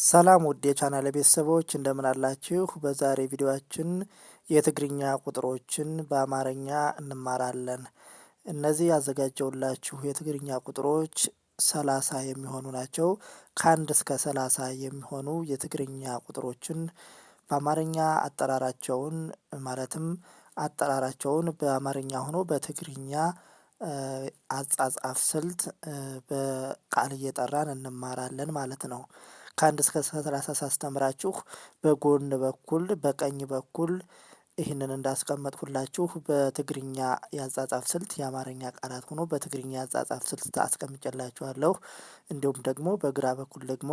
ሰላም ውድ የቻናል ቤተሰቦች እንደምን አላችሁ? በዛሬ ቪዲዮአችን የትግርኛ ቁጥሮችን በአማርኛ እንማራለን። እነዚህ ያዘጋጀውላችሁ የትግርኛ ቁጥሮች 30 የሚሆኑ ናቸው። ከአንድ እስከ 30 የሚሆኑ የትግርኛ ቁጥሮችን በአማርኛ አጠራራቸውን ማለትም አጠራራቸውን በአማርኛ ሆኖ በትግርኛ አጻጻፍ ስልት በቃል እየጠራን እንማራለን ማለት ነው። ከአንድ እስከ 30 ሳስተምራችሁ በጎን በኩል በቀኝ በኩል ይህንን እንዳስቀመጥኩላችሁ በትግርኛ ያጻጻፍ ስልት የአማርኛ ቃላት ሆኖ በትግርኛ ያጻጻፍ ስልት አስቀምጬላችኋለሁ። እንዲሁም ደግሞ በግራ በኩል ደግሞ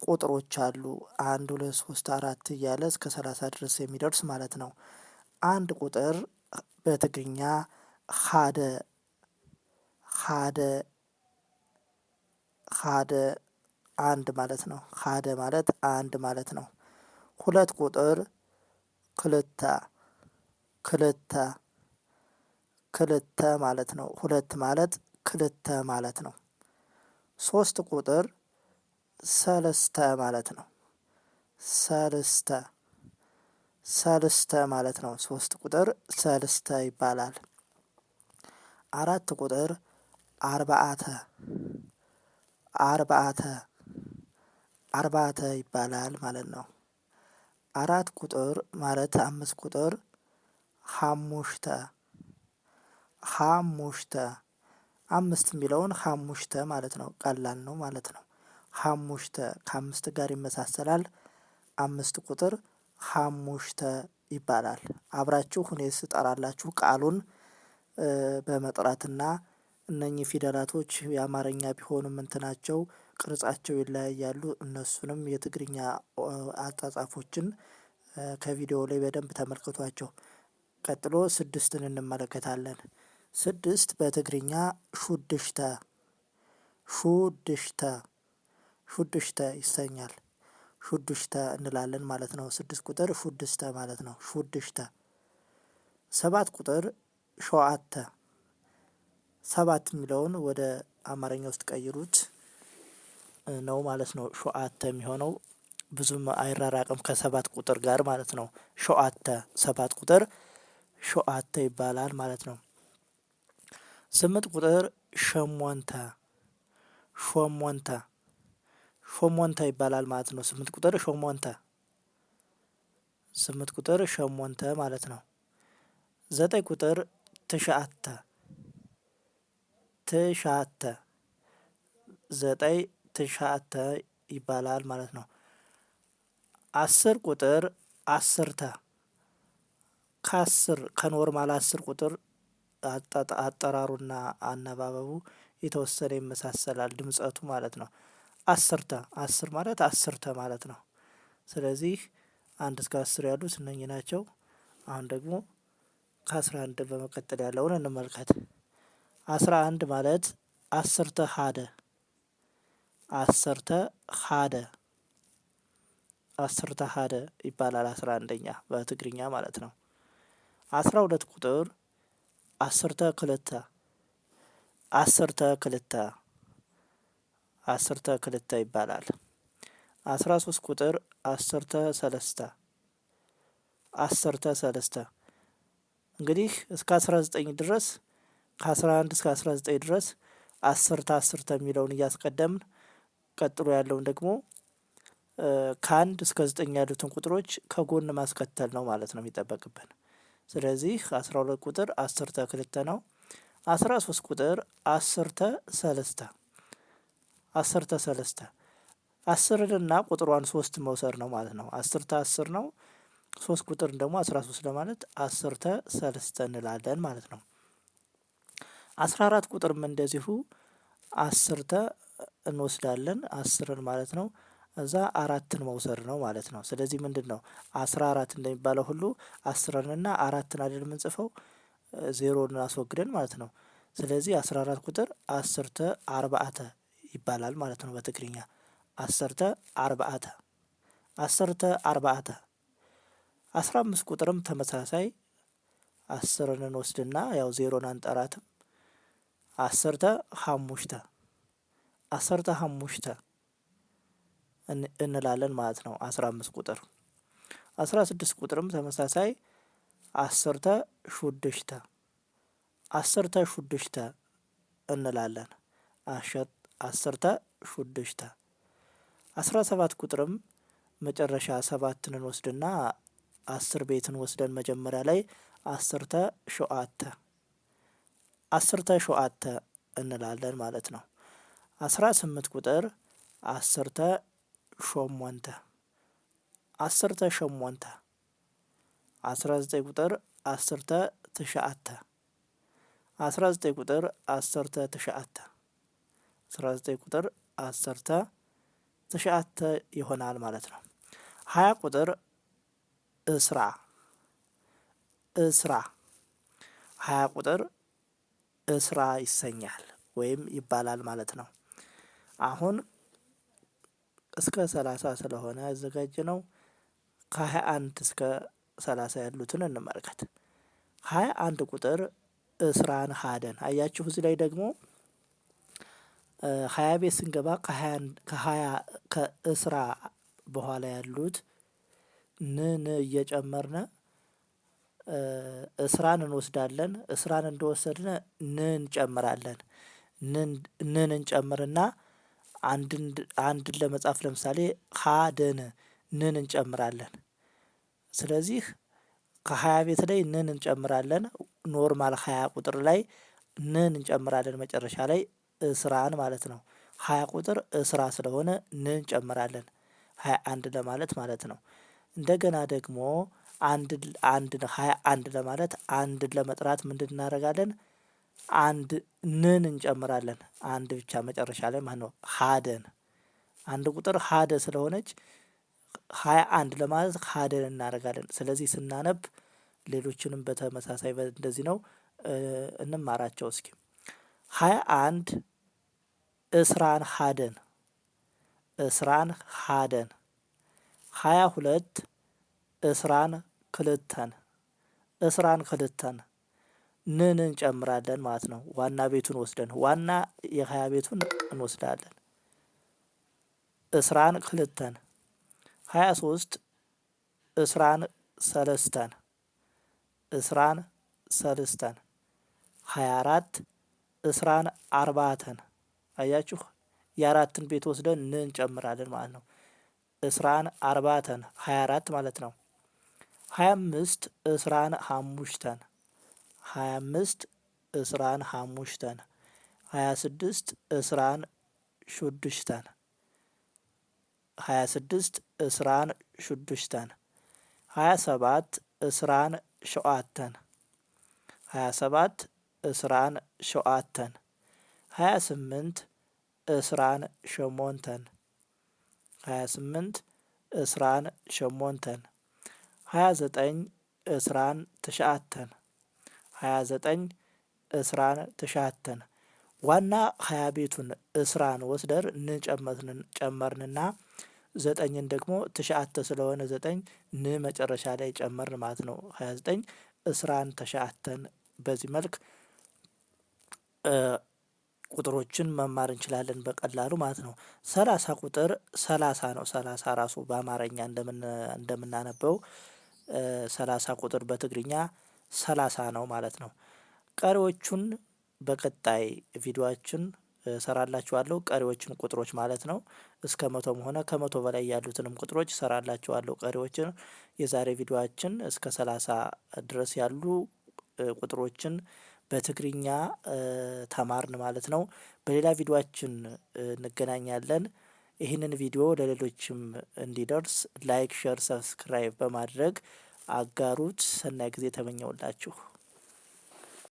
ቁጥሮች አሉ 1 2 3 4 እያለ እስከ 30 ድረስ የሚደርስ ማለት ነው። አንድ ቁጥር በትግርኛ ሀደ ሀደ ሀደ አንድ ማለት ነው። ሀደ ማለት አንድ ማለት ነው። ሁለት ቁጥር ክልተ ክልተ ክልተ ማለት ነው። ሁለት ማለት ክልተ ማለት ነው። ሶስት ቁጥር ሰለስተ ማለት ነው። ሰልስተ ሰልስተ ማለት ነው። ሶስት ቁጥር ሰልስተ ይባላል። አራት ቁጥር አርባአተ አርባአተ አርባዕተ ይባላል ማለት ነው። አራት ቁጥር ማለት አምስት ቁጥር ሐሙሽተ ሐሙሽተ አምስት የሚለውን ሐሙሽተ ማለት ነው። ቀላል ነው ማለት ነው። ሐሙሽተ ከአምስት ጋር ይመሳሰላል። አምስት ቁጥር ሐሙሽተ ይባላል። አብራችሁ እኔ ስጠራላችሁ ቃሉን በመጥራትና እነኚህ ፊደላቶች የአማርኛ ቢሆኑም እንትናቸው ቅርጻቸው ይለያያሉ። እነሱንም የትግርኛ አጻጻፎችን ከቪዲዮ ላይ በደንብ ተመልክቷቸው። ቀጥሎ ስድስትን እንመለከታለን። ስድስት በትግርኛ ሹድሽተ ሹድሽተ ሹድሽተ ይሰኛል። ሹድሽተ እንላለን ማለት ነው። ስድስት ቁጥር ሹድስተ ማለት ነው። ሹድሽተ። ሰባት ቁጥር ሸዋአተ ሰባት የሚለውን ወደ አማርኛ ውስጥ ቀይሩት ነው ማለት ነው። ሾአተ የሚሆነው ብዙም አይራራቅም ከሰባት ቁጥር ጋር ማለት ነው። ሾአተ ሰባት ቁጥር ሾአተ ይባላል ማለት ነው። ስምንት ቁጥር ሸሞንተ ሾሞንተ ሾሞንተ ይባላል ማለት ነው። ስምንት ቁጥር ሾሞንተ ስምንት ቁጥር ሸሞንተ ማለት ነው። ዘጠኝ ቁጥር ትሻአተ ትሻአተ ዘጠኝ ትሻአተ ይባላል ማለት ነው። አስር ቁጥር አስርተ ከአስር ከኖርማል አስር ቁጥር አጠራሩና አነባበቡ የተወሰነ ይመሳሰላል ድምጸቱ ማለት ነው። አስርተ አስር ማለት አስርተ ማለት ነው። ስለዚህ አንድ እስከ 10 ያሉት እነኚህ ናቸው። አሁን ደግሞ ከ11 በመቀጠል ያለውን እንመልከት። 11 ማለት አስርተ ሀደ አስርተ ሀደ አስርተ ሀደ ይባላል 11ኛ በትግርኛ ማለት ነው። 12 ቁጥር አስርተ ክልተ አስርተ ክልተ አስርተ ክልተ ይባላል። 13 ቁጥር አስርተ ሰለስተ አስርተ ሰለስተ እንግዲህ እስከ 19 ድረስ ከ11 እስከ 19 ድረስ አስርተ አስርተ የሚለውን እያስቀደምን ቀጥሎ ያለውን ደግሞ ከአንድ እስከ 9 ያሉትን ቁጥሮች ከጎን ማስከተል ነው ማለት ነው የሚጠበቅብን። ስለዚህ 12 ቁጥር አስርተ ክልተ ነው። 13 ቁጥር አስርተ ሰለስተ አስርተ ሰለስተ አስርንና ቁጥሯን 3 መውሰድ ነው ማለት ነው። አስርተ 10 ነው። 3 ቁጥርን ደግሞ 13 ለማለት አስርተ ሰለስተ እንላለን ማለት ነው። 14 ቁጥርም እንደዚሁ አስርተ እንወስዳለን 10ን ማለት ነው። እዛ አራትን መውሰድ ነው ማለት ነው። ስለዚህ ምንድነው 14 እንደሚባለው ሁሉ 10ንና አራትን አይደል የምንጽፈው ዜሮን አስወግደን ማለት ነው። ስለዚህ 14 ቁጥር አስርተ አርባዕተ ይባላል ማለት ነው በትግርኛ አስርተ አርባዕተ አስርተ አርባዕተ። 15 ቁጥርም ተመሳሳይ 10ን እንወስድና ያው ዜሮን አንጠራትም አስርተ ሐሙሽተ አስርተ ሐሙሽተ እንላለን ማለት ነው። 15 ቁጥር 16 ቁጥርም ተመሳሳይ አስርተ ሹድሽተ አስርተ ሹድሽተ እንላለን። አስርተ ሹድሽተ 17 ቁጥርም መጨረሻ ሰባትን እንወስድና 10 ቤትን ወስደን መጀመሪያ ላይ አስርተ ሾአተ አስርተ ሾአተ እንላለን ማለት ነው። 18 ቁጥር አስርተ ሾሞንተ አስርተ ሾሞንተ 19 ቁጥር አስርተ ትሽአተ 19 ቁጥር አስርተ ትሽአተ 19 ቁጥር አስርተ ትሽአተ ይሆናል ማለት ነው። 20 ቁጥር እስራ እስራ 20 ቁጥር እስራ ይሰኛል ወይም ይባላል ማለት ነው። አሁን እስከ 30 ስለሆነ ያዘጋጀ ነው። ከ21 እስከ 30 ያሉትን እንመልከት። 21 ቁጥር እስራን ሀደን አያችሁ። እዚህ ላይ ደግሞ 20 ቤት ስንገባ ከ20 ከእስራ በኋላ ያሉት ንን እየጨመርነ እስራን እንወስዳለን። እስራን እንደወሰድነ ንን እንጨምራለን። ንን እንጨምርና አንድን ለመጻፍ ለምሳሌ ሀደን ንን እንጨምራለን። ስለዚህ ከ20 ቤት ላይ ንን እንጨምራለን። ኖርማል 20 ቁጥር ላይ ንን እንጨምራለን መጨረሻ ላይ እስራን ማለት ነው። 20 ቁጥር እስራ ስለሆነ ንን እንጨምራለን 21 ለማለት ማለት ነው። እንደገና ደግሞ አንድ 21 ለማለት አንድን ለመጥራት ምንድን እናደርጋለን? አንድ ንን እንጨምራለን። አንድ ብቻ መጨረሻ ላይ ማለት ነው። ሀደን አንድ ቁጥር ሀደ ስለሆነች 21 ለማለት ሀደን እናደርጋለን። ስለዚህ ስናነብ ሌሎችንም በተመሳሳይ እንደዚህ ነው እንማራቸው እስኪ። 21 እስራን ሀደን እስራን ሀደን 22 እስራን ክልተን እስራን ክልተን ንን እንጨምራለን ማለት ነው። ዋና ቤቱን ወስደን ዋና የ20 ቤቱን እንወስዳለን። እስራን ክልተን 23 እስራን ሰለስተን እስራን ሰልስተን 24 እስራን አርባተን አያችሁ የአራትን ቤት ወስደን ንን እንጨምራለን ማለት ነው። እስራን አርባተን 24 ማለት ነው። 25 እስራን ሀሙሽተን 25 እስራን ሀሙሽተን 26 እስራን ሹድሽተን 26 እስራን ሹድሽተን 27 እስራን ሸዋተን 27 እስራን ሸዋተን 28 እስራን ሸሞንተን 28 እስራን ሸሞንተን 29 እስራን ትሽአተን 29 እስራን ትሽአተን ዋና 20 ቤቱን እስራን ወስደር ጨመርንና 9ን ደግሞ ትሽአተ ስለሆነ 9 ን መጨረሻ ላይ ጨመርን ማለት ነው። 29 እስራን ተሽአተን በዚህ መልክ ቁጥሮችን መማር እንችላለን በቀላሉ ማለት ነው። 30 ቁጥር 30 ነው። 30 ራሱ በአማርኛ እንደምናነበው 30 ቁጥር በትግርኛ 30 ነው ማለት ነው። ቀሪዎቹን በቀጣይ ቪዲዮአችን ሰራላችኋለሁ። ቀሪዎችን ቁጥሮች ማለት ነው። እስከ 100 ሆነ ከ100 በላይ ያሉትንም ቁጥሮች ሰራላችኋለሁ። ቀሪዎችን የዛሬ ቪዲዮአችን እስከ 30 ድረስ ያሉ ቁጥሮችን በትግርኛ ተማርን ማለት ነው። በሌላ ቪዲዮአችን እንገናኛለን። ይህንን ቪዲዮ ለሌሎችም እንዲደርስ ላይክ፣ ሼር፣ ሰብስክራይብ በማድረግ አጋሩት። ሰናይ ጊዜ ተመኘውላችሁ።